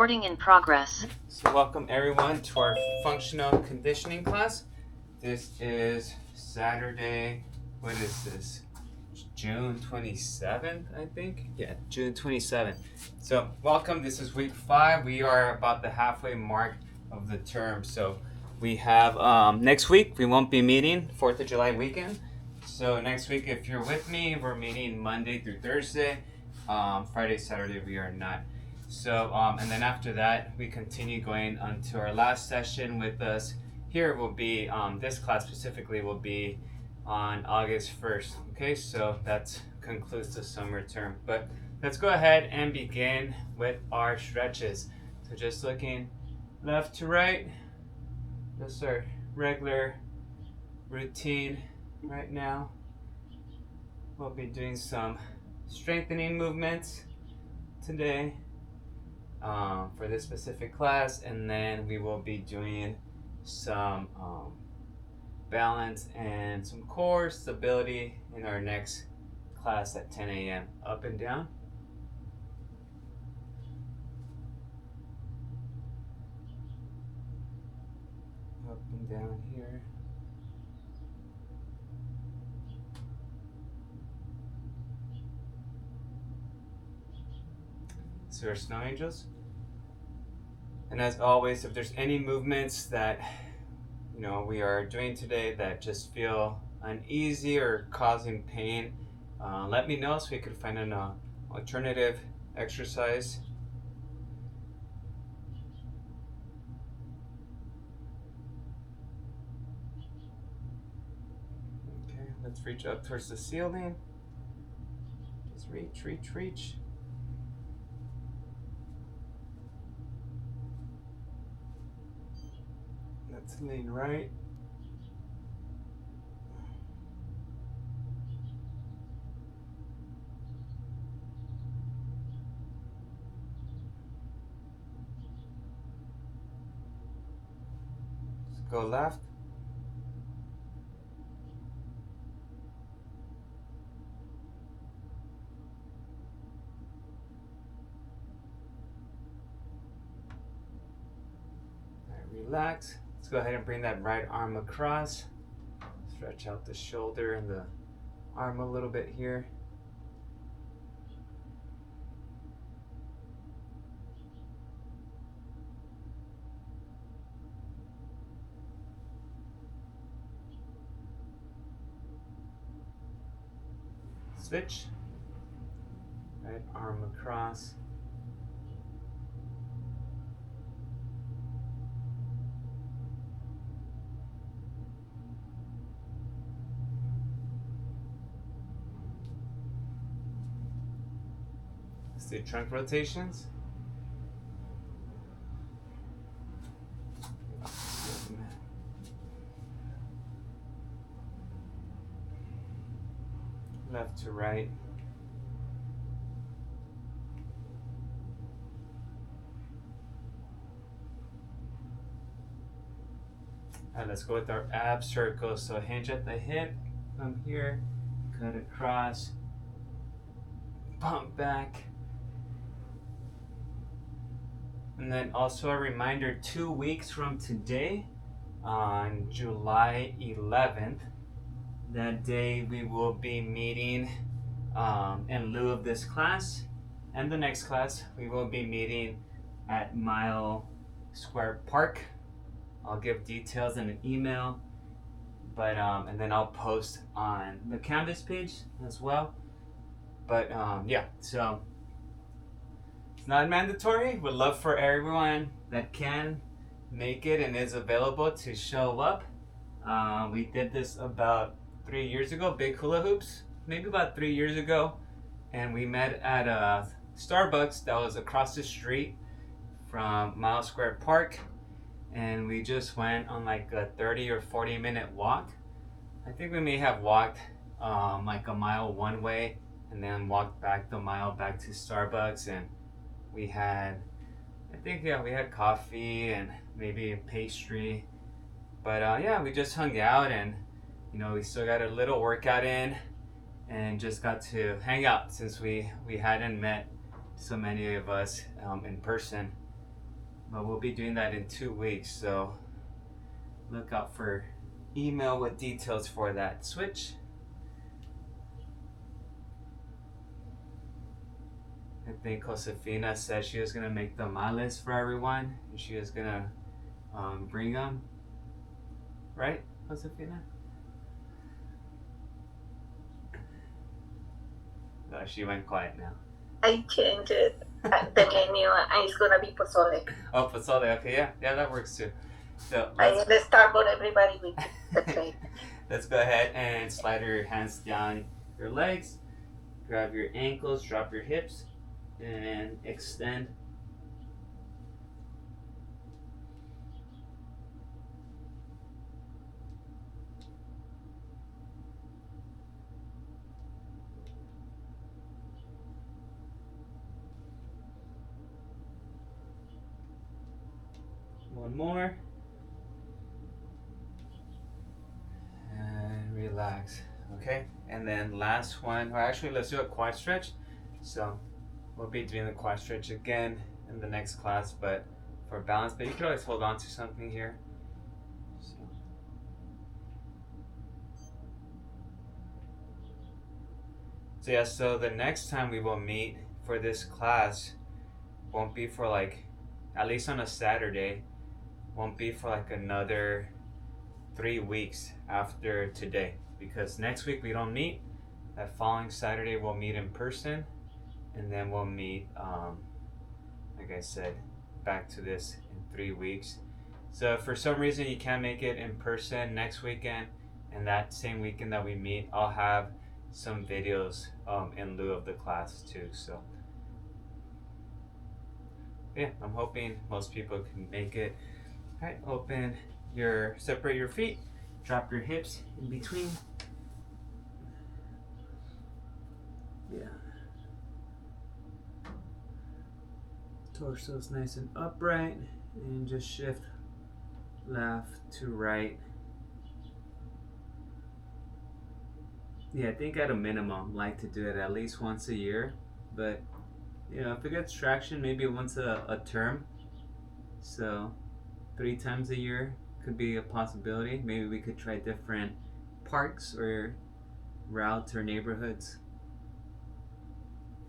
Recording in progress. So welcome everyone to our functional conditioning class. This is Saturday, what is this? June 27th, I think? Yeah, June 27th. So welcome, this is week 5. We are about the halfway mark of the term. So we have, next week, we won't be meeting, 4th of July weekend. So next week, if you're with me, we're meeting Monday through Thursday. Friday, Saturday, we are not. So, and then after that, we continue going on to our last session with us. Here will be, this class specifically will be on August 1st. Okay, so that concludes the summer term. But let's go ahead and begin with our stretches. So just looking left to right, just our regular routine right now. We'll be doing some strengthening movements today. For this specific class, and then we will be doing some balance and some core stability in our next class at 10 a.m. Up and down. Up and down here. So our snow angels. And as always, if there's any movements that we are doing today that just feel uneasy or causing pain, let me know so we could find an alternative exercise. Okay, let's reach up towards the ceiling. Just reach, reach, reach. Let's lean right. Let's go left. All right, relax. Let's go ahead and bring that right arm across. Stretch out the shoulder and the arm a little bit here. Switch. Right arm across. Let's do trunk rotations. Left to right. All right, let's go with our ab circles. So hinge at the hip, come here, cut across, pump back. And then also a reminder, 2 weeks from today, on July 11th, that day we will be meeting in lieu of this class and the next class. We will be meeting at Mile Square Park. I'll give details in an email, but and then I'll post on the Canvas page as well. But yeah, so it's not mandatory. Would love for everyone that can make it and is available to show up. We did this about 3 years ago, big hula hoops, maybe about 3 years ago, and we met at a Starbucks that was across the street from Mile Square Park, and we just went on like a 30 or 40 minute walk. I think we may have walked like a mile one way and then walked back the mile back to Starbucks, and we had, we had coffee and maybe a pastry. But yeah, we just hung out, and we still got a little workout in and just got to hang out since we hadn't met so many of us in person. But we'll be doing that in 2 weeks, so look out for email with details for that switch. I think Josefina said she was gonna make tamales for everyone, and she was gonna bring them. Right, Josefina? Oh, she went quiet now. I changed it. The menu, and it's gonna be pozole. Oh, pozole. Okay, yeah, that works too. So let's start with everybody with the tray. Let's go ahead and slide your hands down your legs. Grab your ankles, drop your hips, and extend. One more. And relax. Okay? And then last one, or actually let's do a quad stretch. So we'll be doing the quad stretch again in the next class, but for balance, but you can always hold on to something here. So yeah, so the next time we will meet for this class won't be for like, at least on a Saturday, won't be for like another 3 weeks after today, because next week we don't meet. That following Saturday we'll meet in person, and then we'll meet, like I said, back to this in 3 weeks. So if for some reason you can't make it in person next weekend, and that same weekend that we meet, I'll have some videos in lieu of the class too. So yeah, I'm hoping most people can make it. All right, separate your feet, drop your hips in between. Yeah. Torso's nice and upright, and just shift left to right. Yeah, I think at a minimum, like to do it at least once a year, but you know, if it gets traction, maybe once a term. So 3 times a year could be a possibility. Maybe we could try different parks or routes or neighborhoods.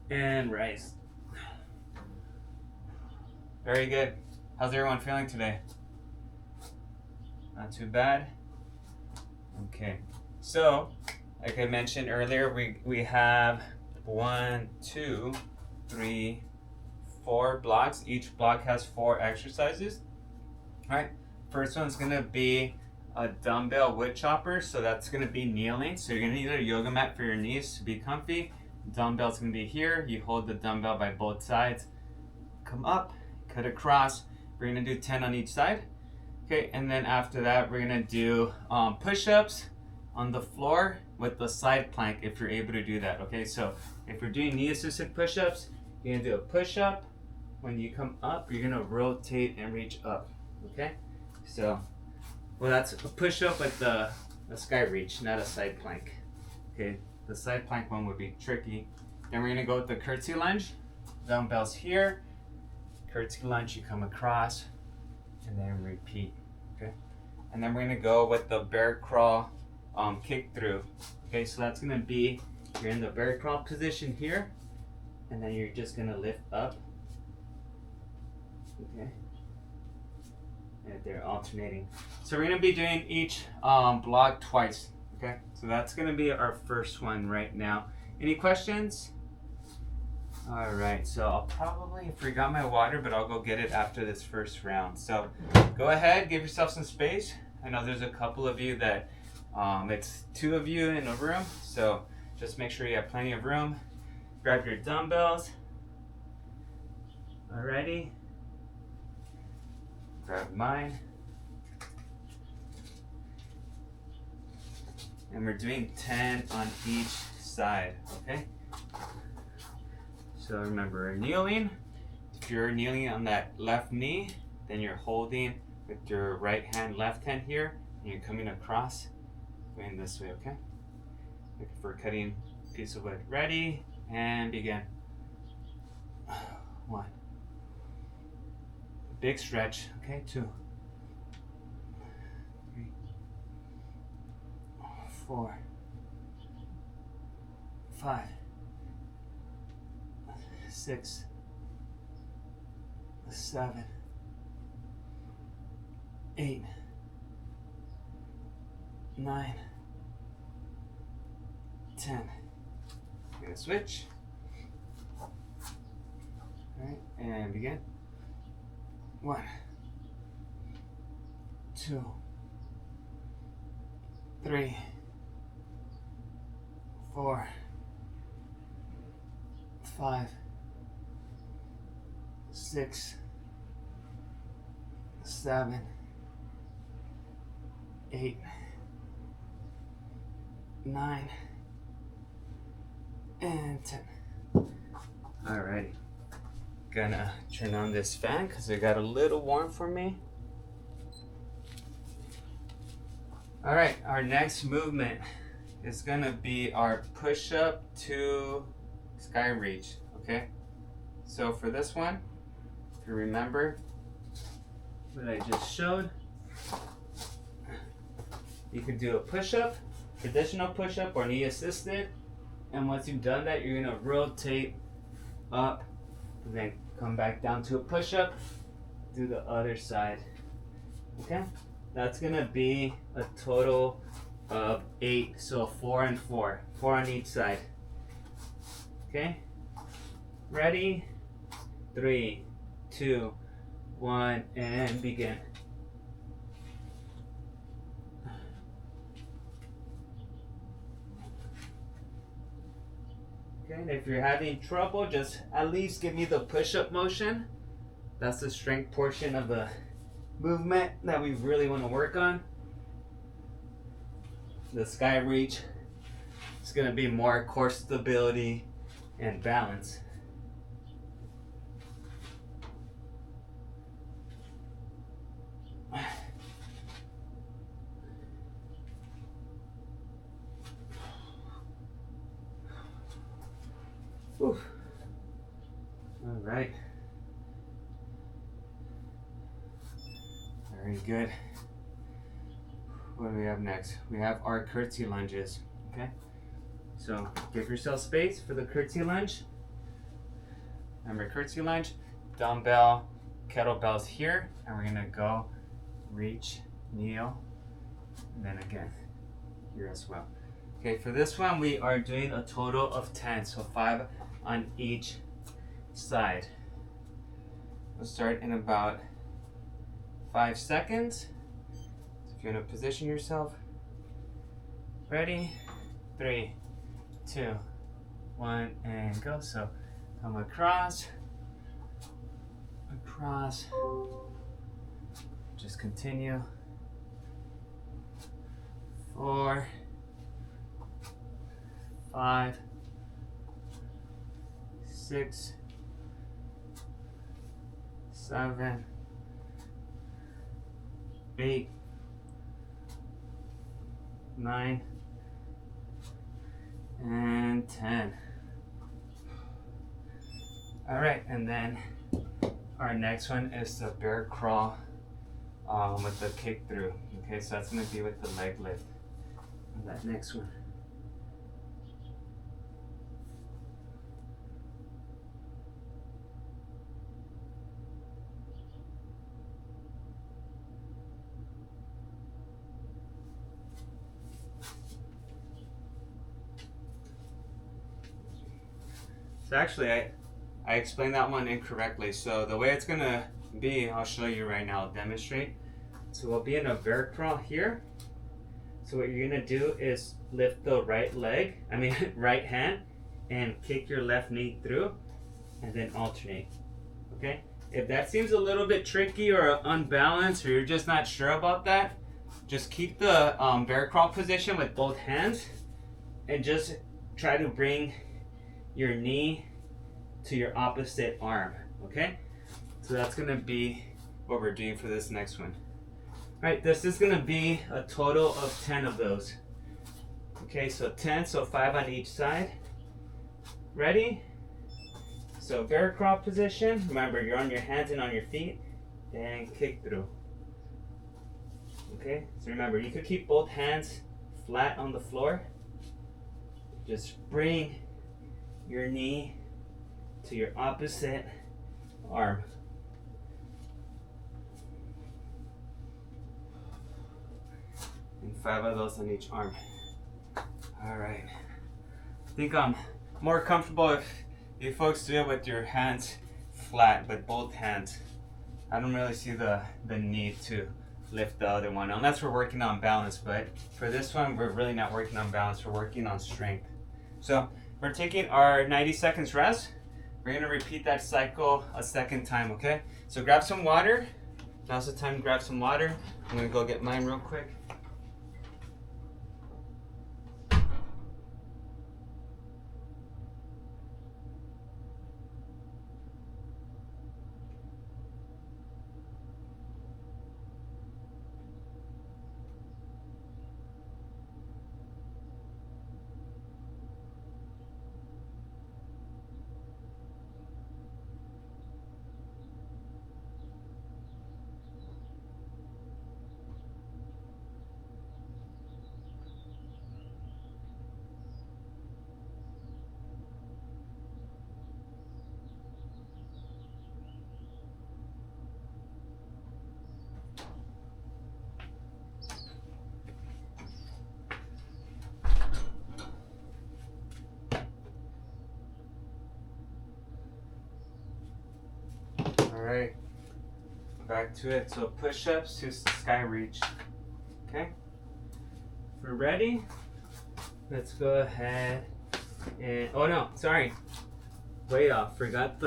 And rise. Very good. How's everyone feeling today? Not too bad? Okay. So, like I mentioned earlier, we have 1, 2, 3, 4 blocks. Each block has 4 exercises. All right. First one's gonna be a dumbbell wood chopper. So that's gonna be kneeling. So you're gonna need a yoga mat for your knees to be comfy. Dumbbell's gonna be here. You hold the dumbbell by both sides. Come up, cut across. We're gonna do 10 on each side. Okay, and then after that, we're gonna do push-ups on the floor with the side plank if you're able to do that. Okay, so if you're doing knee-assisted push-ups, you're gonna do a push-up. When you come up, you're gonna rotate and reach up. Okay, so that's a push-up with the sky reach, not a side plank. Okay, the side plank one would be tricky. Then we're gonna go with the curtsy lunge. Dumbbells here, curtsy lunge, you come across, and then repeat. Okay, and then we're gonna go with the bear crawl kick through. Okay, so that's gonna be, you're in the bear crawl position here, and then you're just gonna lift up. Okay, and they're alternating. So we're gonna be doing each block twice. Okay, so that's gonna be our first one right now. Any questions? All right, so I'll probably forgot my water, but I'll go get it after this first round. So go ahead, give yourself some space. I know there's a couple of you that it's 2 of you in a room, so just make sure you have plenty of room. Grab your dumbbells. Alrighty. Grab mine. And we're doing 10 on each side, okay? So remember, we're kneeling. If you're kneeling on that left knee, then you're holding with your right hand, left hand here, and you're coming across, going this way, okay? Looking for cutting piece of wood. Ready, and begin. 1, big stretch. Okay, 2, 3, 4, 5, 6, 7, 8, 9, 10. We're gonna switch. All right, and begin. 1, 2, 3, 4, 5, 6, 7, 8, 9, and 10. Alrighty. Gonna turn on this fan because it got a little warm for me. Alright, our next movement is gonna be our push-up to sky reach. Okay? So for this one, if you remember what I just showed, you could do a push-up, traditional push-up or knee assisted, and once you've done that, you're gonna rotate up and then come back down to a push-up, do the other side. Okay? That's gonna be a total of 8, so 4 and 4 on each side. Okay? Ready? 3, 2, 1, and begin. Okay, and if you're having trouble, just at least give me the push-up motion. That's the strength portion of the movement that we really want to work on. The sky reach is going to be more core stability and balance. Whew. All right. Very good. What do we have next? We have our curtsy lunges. Okay. So give yourself space for the curtsy lunge. Remember, curtsy lunge, dumbbell, kettlebells here, and we're gonna go reach, kneel, and then again here as well. Okay, for this one we are doing a total of 10, so 5 on each side. We'll start in about 5 seconds. So if you want to position yourself, ready? 3, 2, 1, and go. So come across, just continue. 4, 5, 6, 7, 8, 9, and 10. All right, and then our next one is the bear crawl with the kick through. Okay, so that's going to be with the leg lift on that next one. So actually, I explained that one incorrectly. So the way it's gonna be, I'll show you right now, I'll demonstrate. So we'll be in a bear crawl here. So what you're gonna do is lift the right hand, and kick your left knee through, and then alternate, okay? If that seems a little bit tricky or unbalanced, or you're just not sure about that, just keep the bear crawl position with both hands, and just try to bring your knee to your opposite arm, okay? So that's gonna be what we're doing for this next one. All right, this is gonna be a total of 10 of those. Okay, so 10, so 5 on each side. Ready? So bear crawl position. Remember, you're on your hands and on your feet. and kick through. Okay, so remember, you could keep both hands flat on the floor. Just bring your knee to your opposite arm. And 5 of those on each arm. All right. I think I'm more comfortable if you folks do it with your hands flat, with both hands. I don't really see the need to lift the other one, unless we're working on balance. But for this one, we're really not working on balance. We're working on strength. So we're taking our 90 seconds rest. We're gonna repeat that cycle a second time, okay? So grab some water. Now's the time to grab some water. I'm gonna go get mine real quick. All right, back to it. So push-ups to sky reach. Okay, if we're ready, let's go ahead and, oh no, sorry, wait off, forgot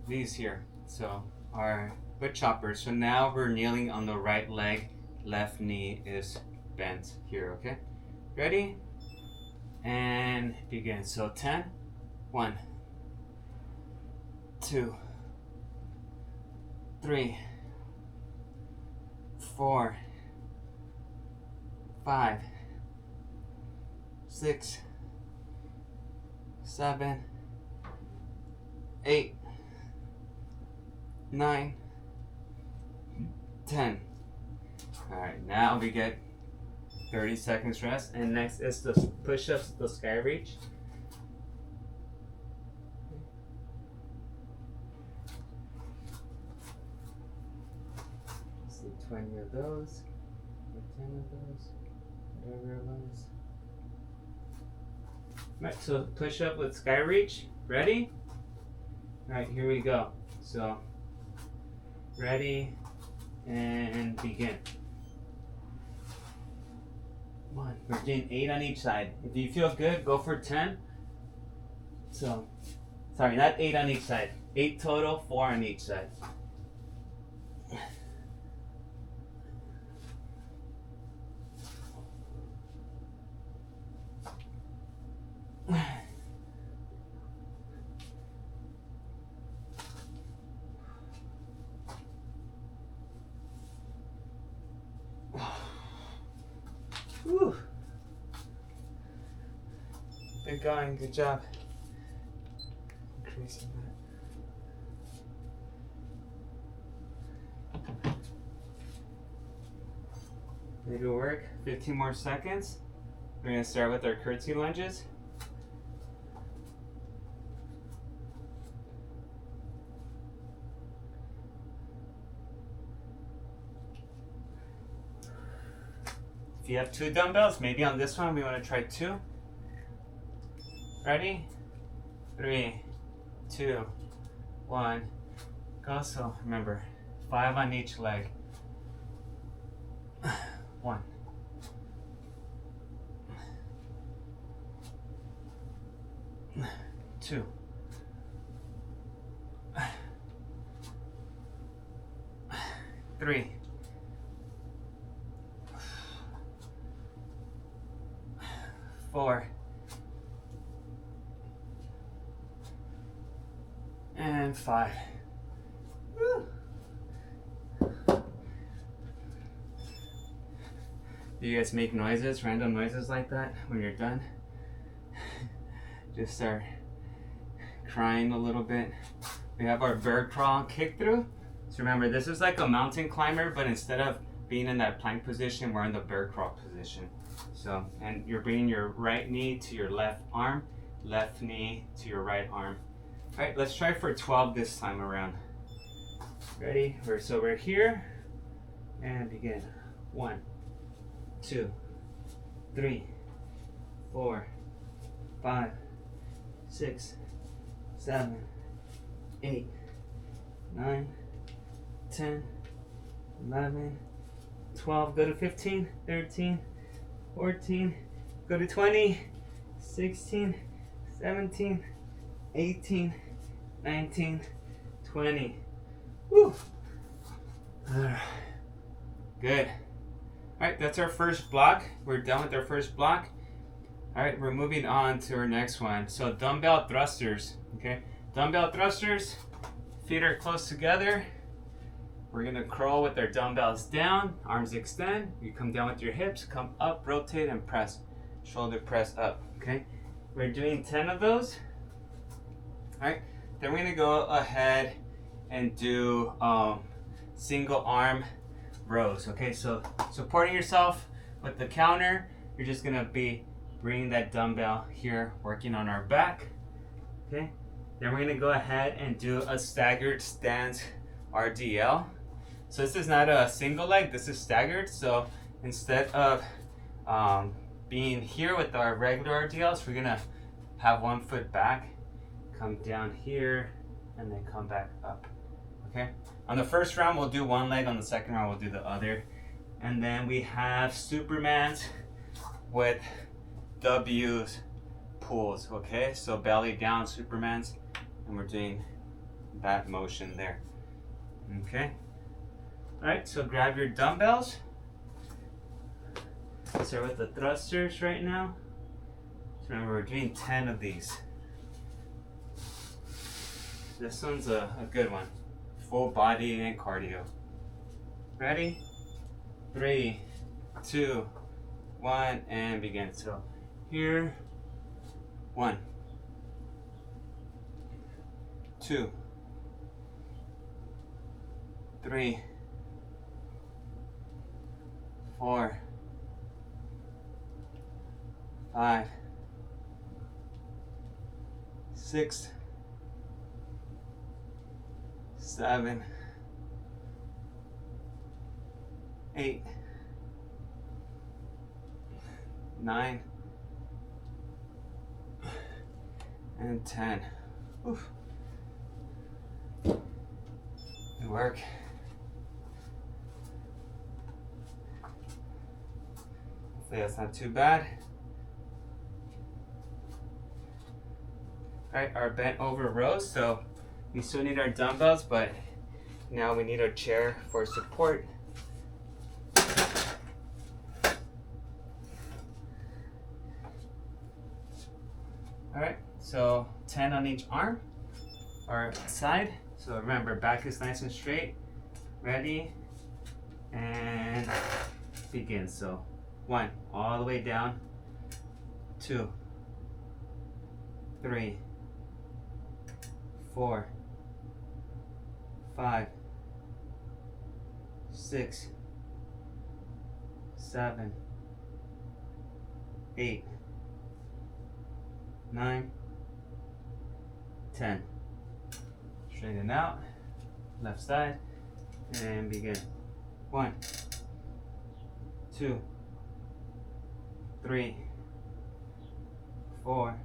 these here. So our foot choppers. So now we're kneeling on the right leg, left knee is bent here, okay? Ready? And begin. So 10, 1, 2, 3, 4, 5, 6, 7, 8, 9, 10. Alright, now we get 30 seconds rest, and next is the push-ups, the sky reach. Let's do 20 of those, or 10 of those, whatever it was. Alright, so push up with sky reach. Ready? Alright, here we go. So, ready, and begin. 1. We're doing 8 on each side. If you feel good, go for 10. So, sorry, not 8 on each side. 8 total, 4 on each side. Whew. Good going, good job. Increasing that. Ready to work? 15 more seconds. We're gonna start with our curtsy lunges. If you have 2 dumbbells, maybe on this one we want to try 2. Ready? 3, 2, 1, go. So remember, 5 on each leg. 1, 2, 3, 4, and 5. Woo. Do you guys make noises, random noises like that when you're done? Just start crying a little bit. We have our bear crawl kick through. So remember, this is like a mountain climber, but instead of being in that plank position, we're in the bear crawl position. So, and you're bringing your right knee to your left arm, left knee to your right arm. All right, let's try for 12 this time around. Ready? So we're here, and begin. 1, 2, 3, 4, 5, 6, 7, 8, 9, 10, 11, 12, go to 15, 13, 14, go to 20, 16, 17, 18, 19, 20. Woo! Alright. Good. Alright, that's our first block. We're done with our first block. Alright, we're moving on to our next one. So dumbbell thrusters. Okay, dumbbell thrusters. Feet are close together. We're gonna crawl with our dumbbells down, arms extend. You come down with your hips, come up, rotate, and press. Shoulder press up, okay? We're doing 10 of those. All right, then we're gonna go ahead and do single arm rows, okay? So supporting yourself with the counter, you're just gonna be bringing that dumbbell here, working on our back, okay? Then we're gonna go ahead and do a staggered stance RDL. So this is not a single leg, this is staggered. So instead of being here with our regular RDLs, we're gonna have one foot back, come down here, and then come back up, okay? On the first round, we'll do one leg. On the second round, we'll do the other. And then we have Supermans with W's pulls, okay? So belly down Supermans, and we're doing that motion there, okay? All right, so grab your dumbbells. Start with the thrusters right now. So remember, we're doing 10 of these. This one's a good one. Full body and cardio. Ready? 3, 2, 1, and begin. So here, 1, 2, 3, 4, 5, 6, 7, 8, 9, and 10. Oof. Good work. Hopefully that's not too bad. All right, our bent over rows. So we still need our dumbbells, but now we need a chair for support. All right, so 10 on each arm or side. So remember, back is nice and straight. Ready, and begin. So 1, all the way down. 2, 3, 4, 5, 6, 7, 8, 9, 10. Straighten out, left side, and begin. 1, 2, 3, 4,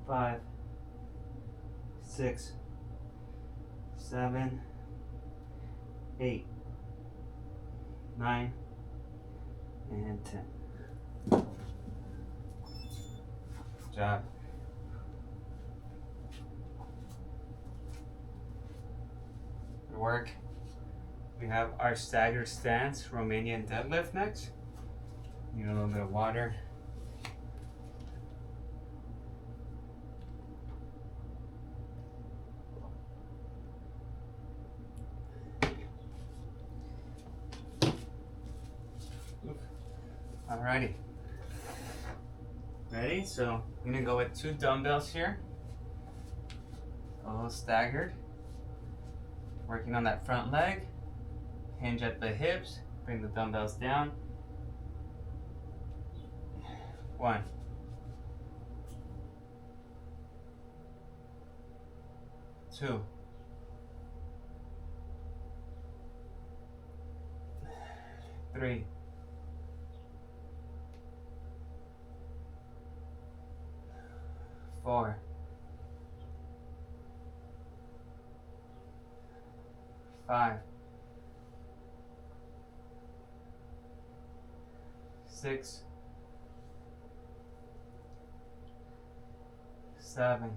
5, 6, 7, 8, 9, and 10. Good job. Good work. We have our staggered stance Romanian deadlift next. Need a little bit of water. Alrighty. Ready? So I'm gonna go with 2 dumbbells here. A little staggered. Working on that front leg. Hinge at the hips. Bring the dumbbells down. 1. 2. 3. 4. 5. 6. 7.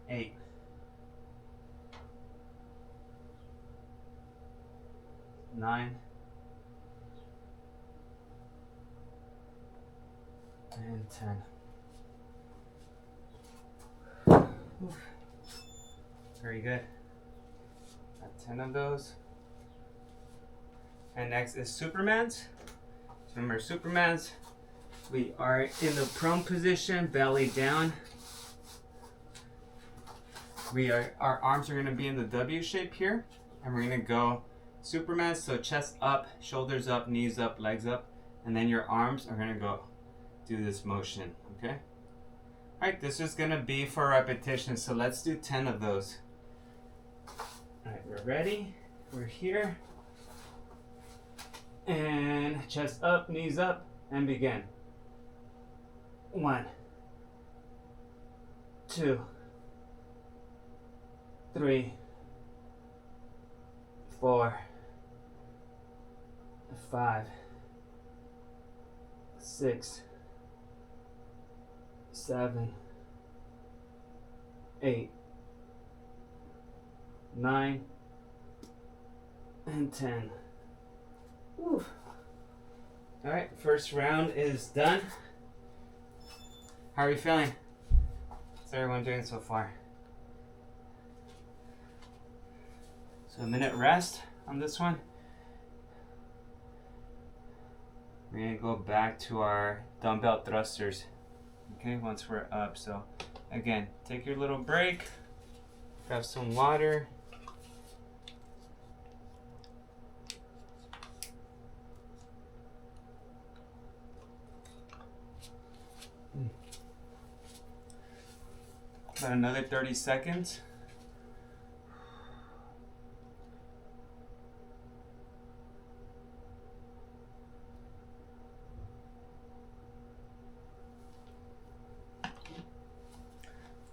8. 9. And 10. Oof. Very good. Got 10 of those. And next is Superman's. So remember Superman's, we are in the prone position, belly down. Our arms are going to be in the W shape here, and we're going to go Superman, so chest up, shoulders up, knees up, legs up, and then your arms are going to go do this motion, okay? Alright, this is going to be for repetition, so let's do 10 of those. Alright, we're ready. We're here. And chest up, knees up, and begin. 1, 2, 3, 4, 5, 6, 7, 8, 9, and 10. Woo. All right, first round is done. How are you feeling? How's everyone doing so far? So a minute rest on this one. We're gonna go back to our dumbbell thrusters. Okay, once we're up. So again, take your little break, grab some water. About another 30 seconds.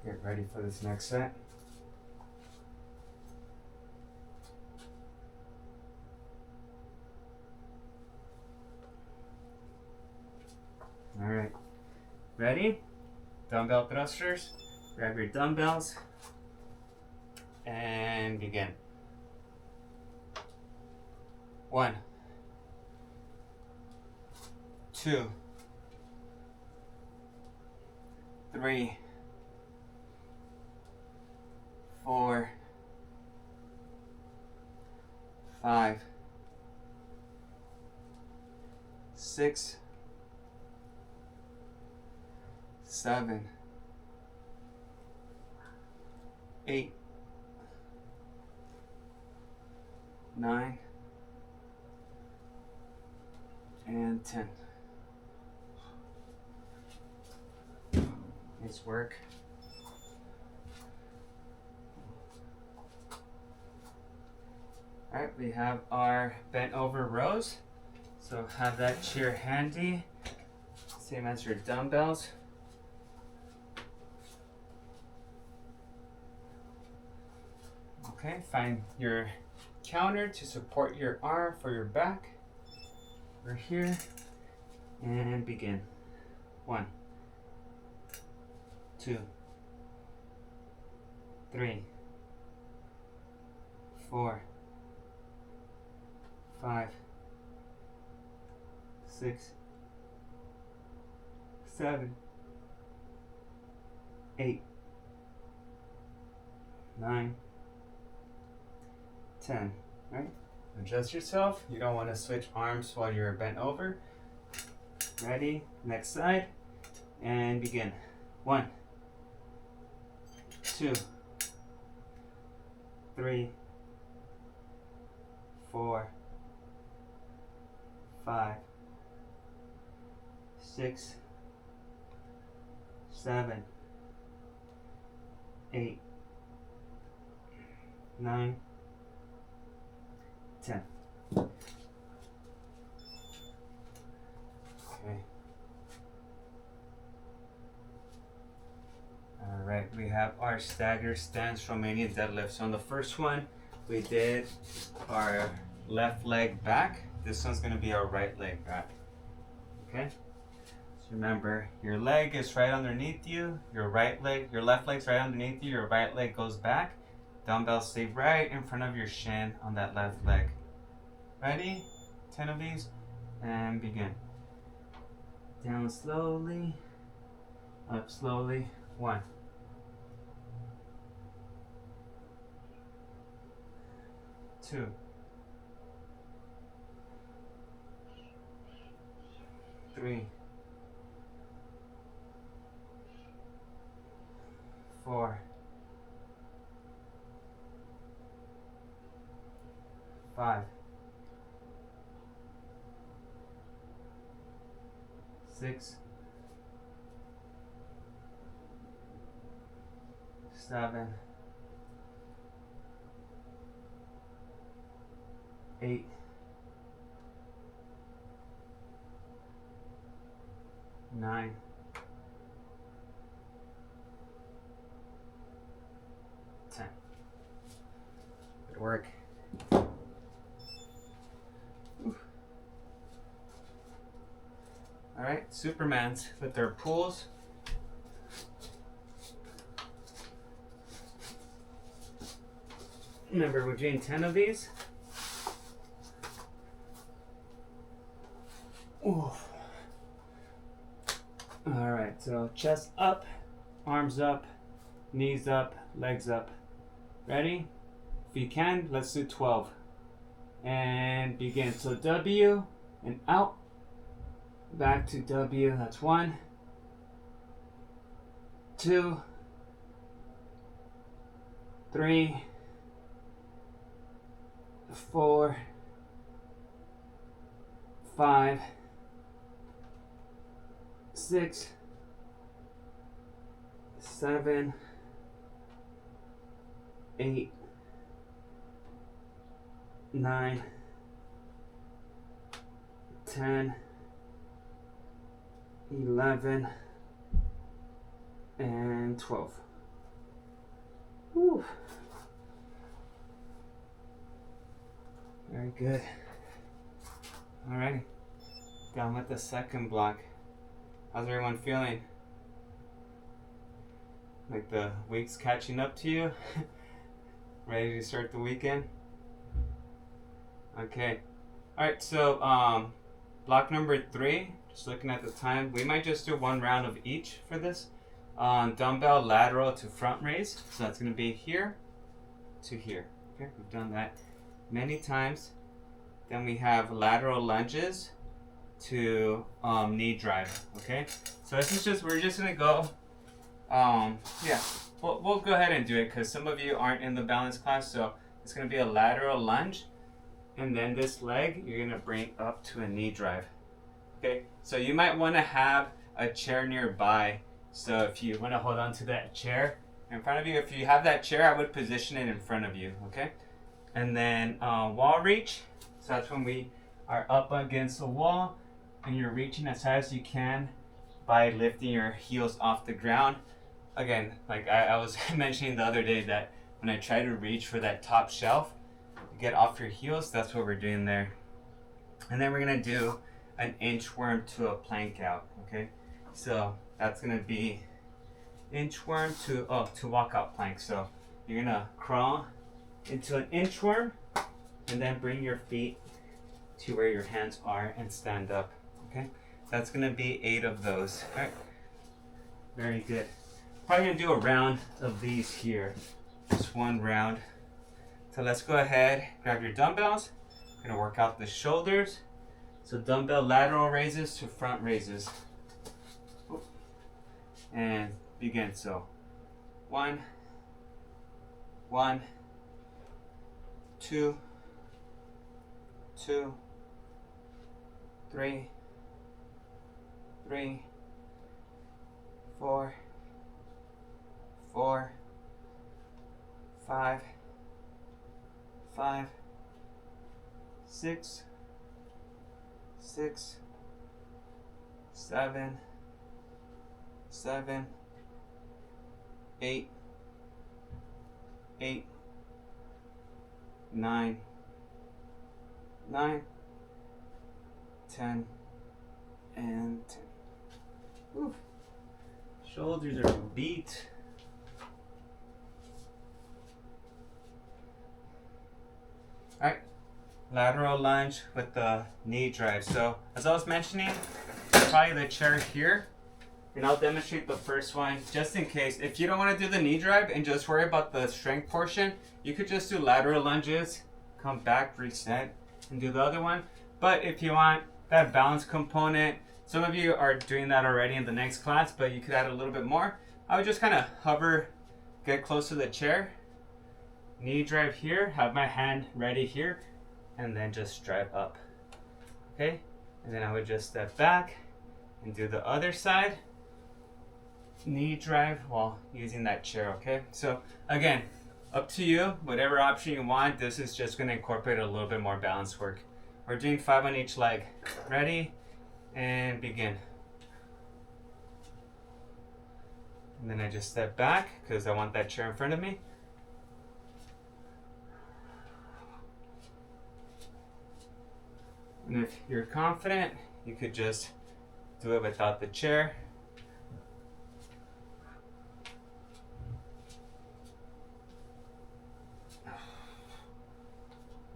Get ready for this next set. All right, ready? Dumbbell thrusters. Grab your dumbbells and begin. 1, 2, 3, 4, 5, 6, 7, 8, 9, and 10. Nice work. All right, we have our bent over rows. So have that chair handy, same as your dumbbells. Okay, find your counter to support your arm for your back. We're here and begin. 1, 2, 3, 4, 5, 6, 7, 8, 9, 10, right? Adjust yourself. You don't want to switch arms while you're bent over. Ready? Next side. And begin. 1, 2, 3, 4, 5, 6, 7, 8, 9, 10. Okay. All right, we have our stagger stance Romanian deadlift. So on the first one, we did our left leg back. This one's gonna be our right leg back. Okay. So remember, your leg is right underneath you. Your left leg's right underneath you. Your right leg goes back. Dumbbells stay right in front of your shin on that left leg. Ready? 10 of these, and begin. Down slowly, up slowly. 1, 2, 3, 4, 5, 6, 7, 8, 9, 10. Good work. All right, Supermans with their pulls. Remember, we're doing 10 of these. Oof. All right, so chest up, arms up, knees up, legs up. Ready? If you can, let's do 12. And begin. So W and out. Back to W. That's 1, 2, 3, 4, 5, 6, 7, 8, 9, 10, 11, and 12. Whew. Very good. Alrighty. Down with the second block. How's everyone feeling? Like the week's catching up to you? Ready to start the weekend? Okay. Alright, so block number 3, just looking at the time, we might just do 1 round of each for this. Dumbbell lateral to front raise. So that's going to be here to here. Okay, we've done that many times. Then we have lateral lunges to knee drive. Okay, so this is we're just going to go, yeah, we'll go ahead and do it because some of you aren't in the balance class. So it's going to be a lateral lunge. And then this leg, you're going to bring up to a knee drive. Okay, so you might want to have a chair nearby. So if you want to hold on to that chair in front of you, if you have that chair, I would position it in front of you, okay? And then wall reach. So that's when we are up against the wall and you're reaching as high as you can by lifting your heels off the ground. Again, like I was mentioning the other day that when I try to reach for that top shelf, get off your heels, that's what we're doing there. And then we're gonna do an inchworm to a plank out, okay? So that's gonna be inchworm to walkout plank. So you're gonna crawl into an inchworm and then bring your feet to where your hands are and stand up, okay? That's gonna be 8 of those, all right? Very good. Probably gonna do a round of these here, just 1 round. So let's go ahead, grab your dumbbells. We're gonna work out the shoulders. So dumbbell lateral raises to front raises. And begin. So 1, 1, 2, 2, 3, 3, 4, 4, 5, 5, 6, 6, 7, 7, 8, 8, 9, 9, 10, and 10. Whew. Shoulders are beat. Alright, lateral lunge with the knee drive. So, as I was mentioning, probably the chair here, and I'll demonstrate the first one just in case. If you don't want to do the knee drive and just worry about the strength portion, you could just do lateral lunges, come back, reset, and do the other one. But if you want that balance component, some of you are doing that already in the next class, but you could add a little bit more. I would just kind of hover, get close to the chair, knee drive here, have my hand ready here, and then just drive up. Okay? And then I would just step back and do the other side, knee drive while using that chair. Okay? So again, up to you, whatever option you want. This is just going to incorporate a little bit more balance work. We're doing 5 on each leg. Ready? And begin. And then I just step back because I want that chair in front of me. And if you're confident, you could just do it without the chair.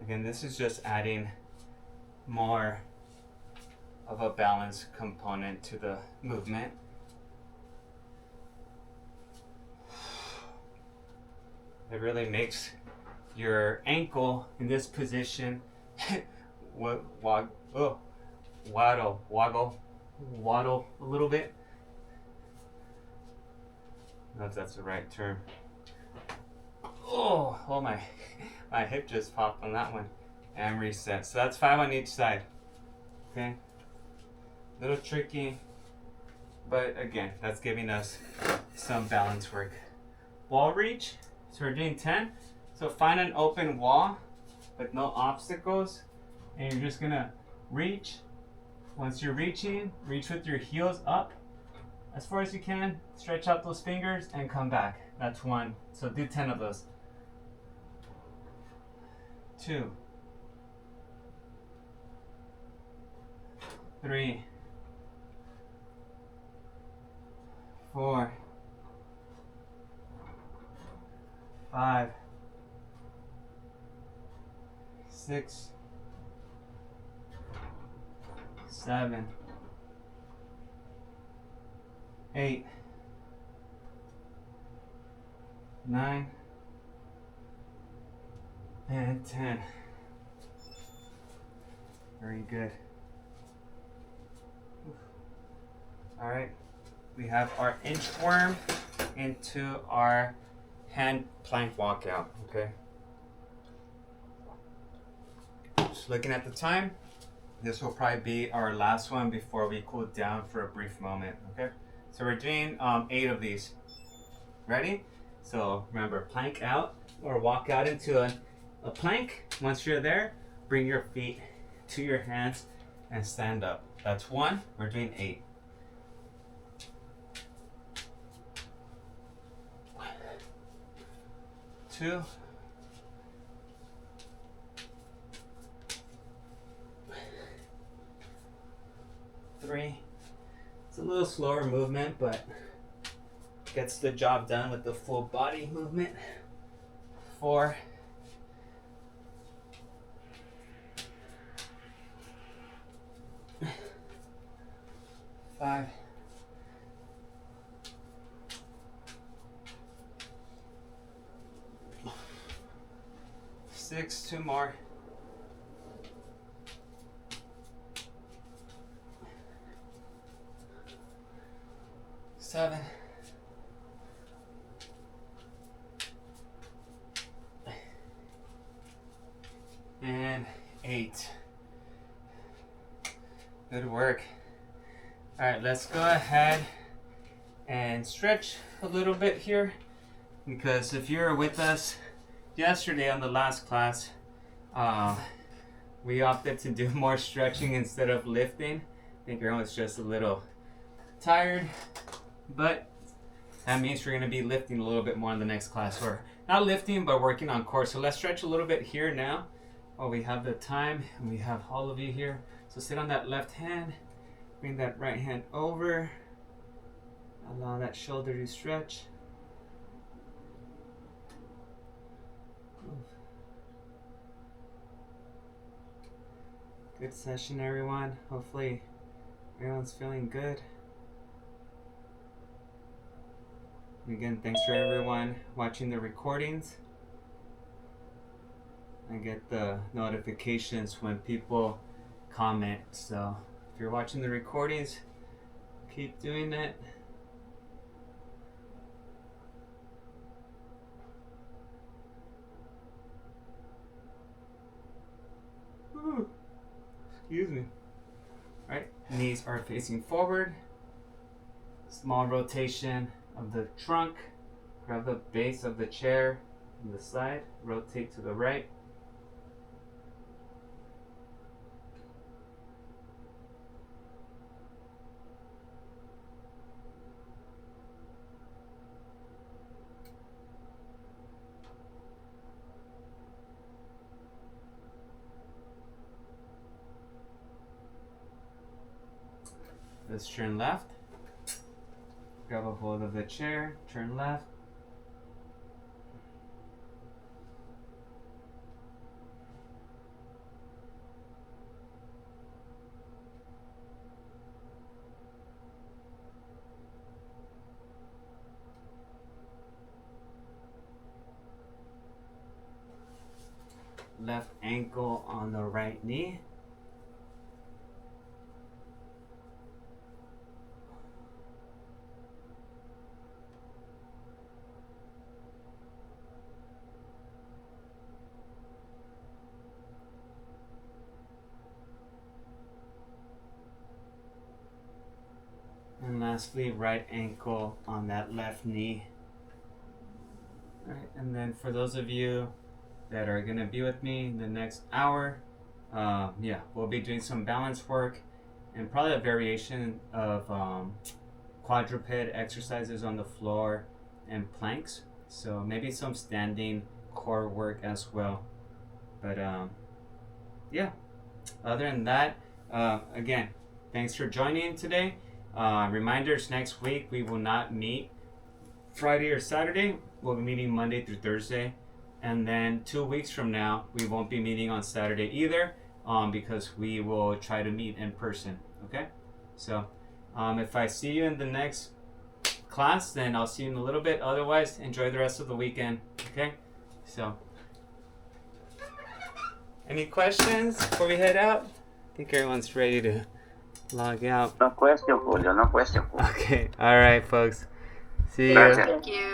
Again, this is just adding more of a balance component to the movement. It really makes your ankle in this position waddle a little bit. I don't know if that's the right term. Oh my hip just popped on that one. And reset. So that's 5 on each side. Okay? A little tricky, but again, that's giving us some balance work. Wall reach. So we're doing 10. So find an open wall with no obstacles, and you're just gonna reach. Once you're reaching, reach with your heels up as far as you can. Stretch out those fingers and come back. That's 1. So do 10 of those. 2, 3, 4, 5, 6, 7, 8, 9, and 10. Very good. All right, we have our inchworm into our hand plank walkout. Okay. Just looking at the time, this will probably be our last one before we cool down for a brief moment. Okay. So we're doing 8 of these. Ready? So remember, plank out or walk out into a plank. Once you're there, bring your feet to your hands and stand up. That's 1. We're doing 8. 2. 3. It's a little slower movement, but gets the job done with the full body movement. 4. 5. 6. 2 more. 7. 8. Good work. All right, let's go ahead and stretch a little bit here, because if you were with us yesterday on the last class, we opted to do more stretching instead of lifting. I think everyone's just a little tired, but that means we're going to be lifting a little bit more in the next class, or not lifting, but working on core. So let's stretch a little bit here now while we have the time and we have all of you here. So sit on that left hand, bring that right hand over, allow that shoulder to stretch. Good session, everyone. Hopefully everyone's feeling good. And again, thanks for everyone watching the recordings. I get the notifications when people comment. So if you're watching the recordings, keep doing it. Excuse me. All right, knees are facing forward. Small rotation of the trunk. Grab the base of the chair on the side. Rotate to the right. Let's turn left. Grab a hold of the chair, turn left. Left ankle on the right knee. And lastly, right ankle on that left knee. All right, and then for those of you that are gonna be with me in the next hour, we'll be doing some balance work and probably a variation of quadruped exercises on the floor and planks. So maybe some standing core work as well. But other than that, again, thanks for joining today. Reminders, next week we will not meet Friday or Saturday. We'll be meeting Monday through Thursday. And then 2 weeks from now, we won't be meeting on Saturday either, because we will try to meet in person, okay? So if I see you in the next class, then I'll see you in a little bit. Otherwise, enjoy the rest of the weekend, okay? So, any questions before we head out? I think everyone's ready to log out. No question, Julio. No question. Okay, all right, folks. See you. Gracias. Thank you.